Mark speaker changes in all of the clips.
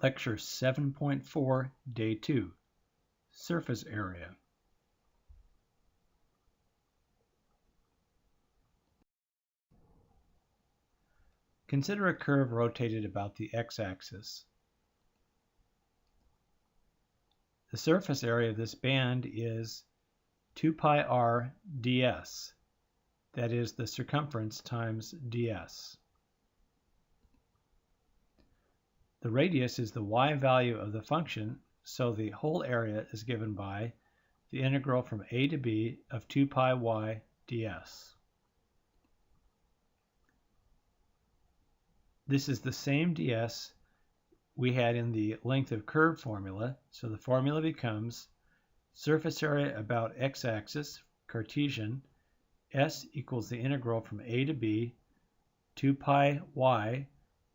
Speaker 1: Lecture 7.4, Day 2, Surface Area. Consider a curve rotated about the x-axis. The surface area of this band is 2 pi r ds, that is the circumference times ds. The radius is the y value of the function, so the whole area is given by the integral from a to b of 2 pi y ds. This is the same ds we had in the length of curve formula, so the formula becomes surface area about x-axis, Cartesian, s equals the integral from a to b, 2 pi y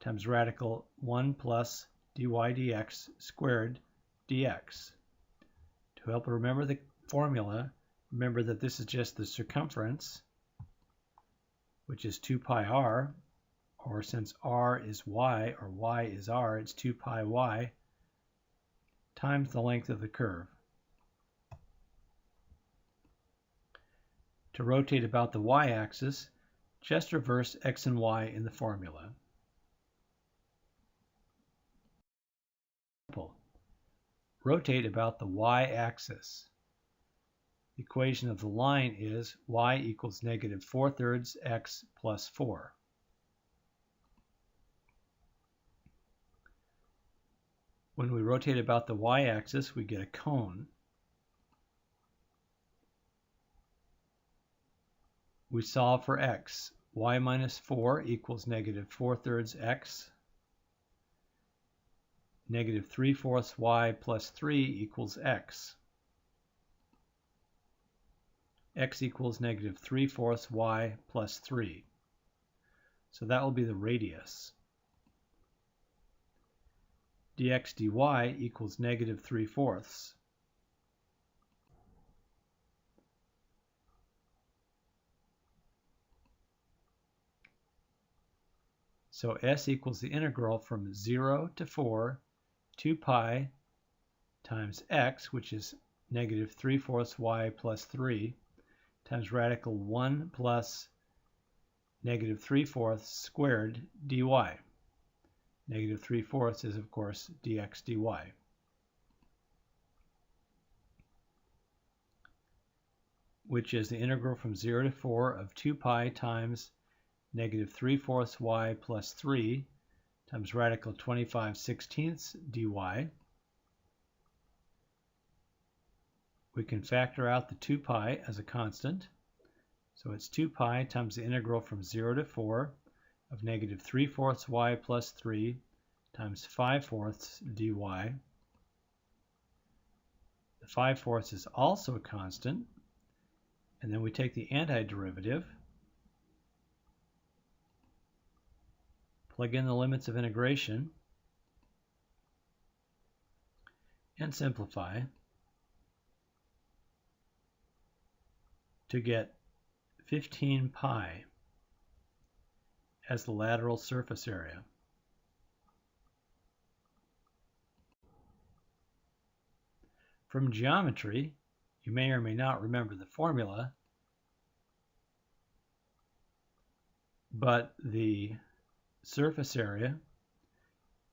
Speaker 1: times radical 1 plus dy dx squared dx. To help remember the formula, remember that this is just the circumference, which is 2 pi r, or since r is y, or y is r, it's 2 pi y, times the length of the curve. To rotate about the y-axis, just reverse x and y in the formula. Rotate about the y-axis. The equation of the line is y equals negative 4/3 x plus 4. When we rotate about the y-axis, we get a cone. We solve for x. Y minus 4 equals negative 4/3 x. Negative 3/4 y plus 3 equals x. X equals negative 3/4 y plus 3. So that will be the radius. Dx dy equals negative 3/4. So s equals the integral from 0 to 4, 2 pi times x, which is negative 3/4 y plus 3, times radical 1 plus negative 3/4 squared dy. Negative 3/4 is, of course, dx dy. Which is the integral from 0 to 4 of 2 pi times negative 3/4 y plus 3 times radical 25/16 dy. We can factor out the 2 pi as a constant. So it's 2 pi times the integral from 0 to 4 of negative 3/4 y plus 3 times 5/4 dy. The 5/4 is also a constant. And then we take the antiderivative, plug in the limits of integration, and simplify to get 15 pi as the lateral surface area. From geometry, you may or may not remember the formula, but the surface area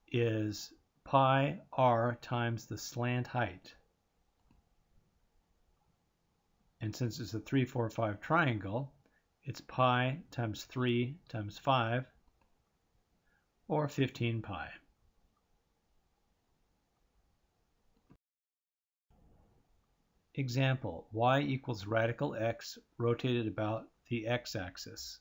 Speaker 1: is pi r times the slant height. And since it's a 3, 4, 5 triangle, it's pi times 3 times 5, or 15 pi. Example, y equals radical x rotated about the x-axis.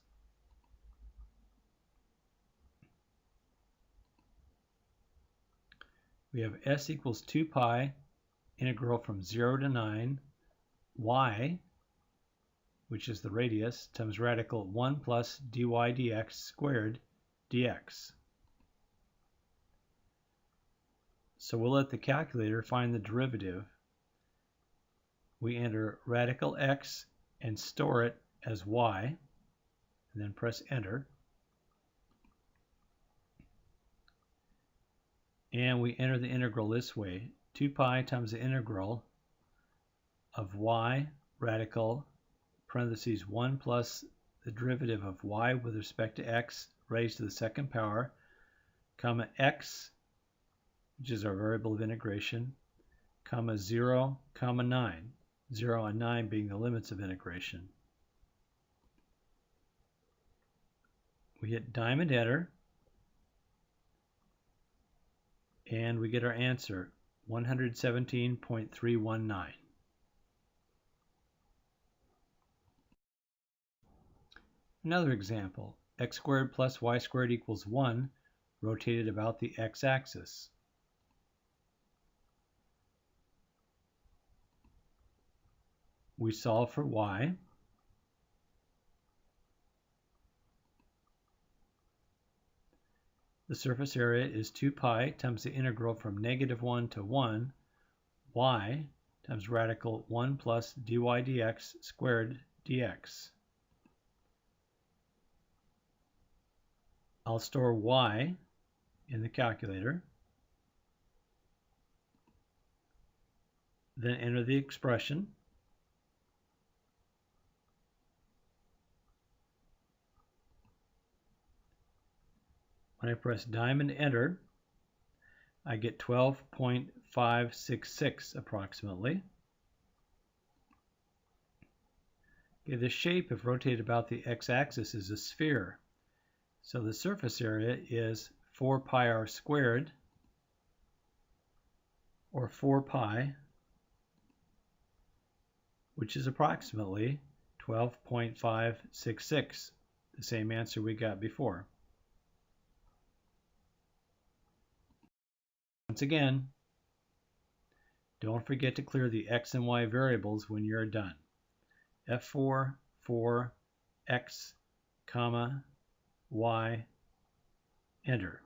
Speaker 1: We have s equals 2 pi, integral from 0 to 9, y, which is the radius, times radical 1 plus dy dx squared dx. So we'll let the calculator find the derivative. We enter radical x and store it as y, and then press enter. And we enter the integral this way. 2 pi times the integral of y radical parentheses 1 plus the derivative of y with respect to x raised to the second power, comma x, which is our variable of integration, comma 0, comma 9. 0 and 9 being the limits of integration. We hit diamond enter, and we get our answer, 117.319. Another example, x squared plus y squared equals 1, rotated about the x-axis. We solve for y. The surface area is 2 pi times the integral from -1 to 1, y times radical 1 plus dy dx squared dx. I'll store y in the calculator, then enter the expression. When I press diamond enter, I get 12.566 approximately. Okay, the shape, if rotated about the x-axis, is a sphere. So the surface area is 4 pi r squared, or 4 pi, which is approximately 12.566, the same answer we got before. Once again, don't forget to clear the x and y variables when you're done. F4, 4, x, comma, y, enter.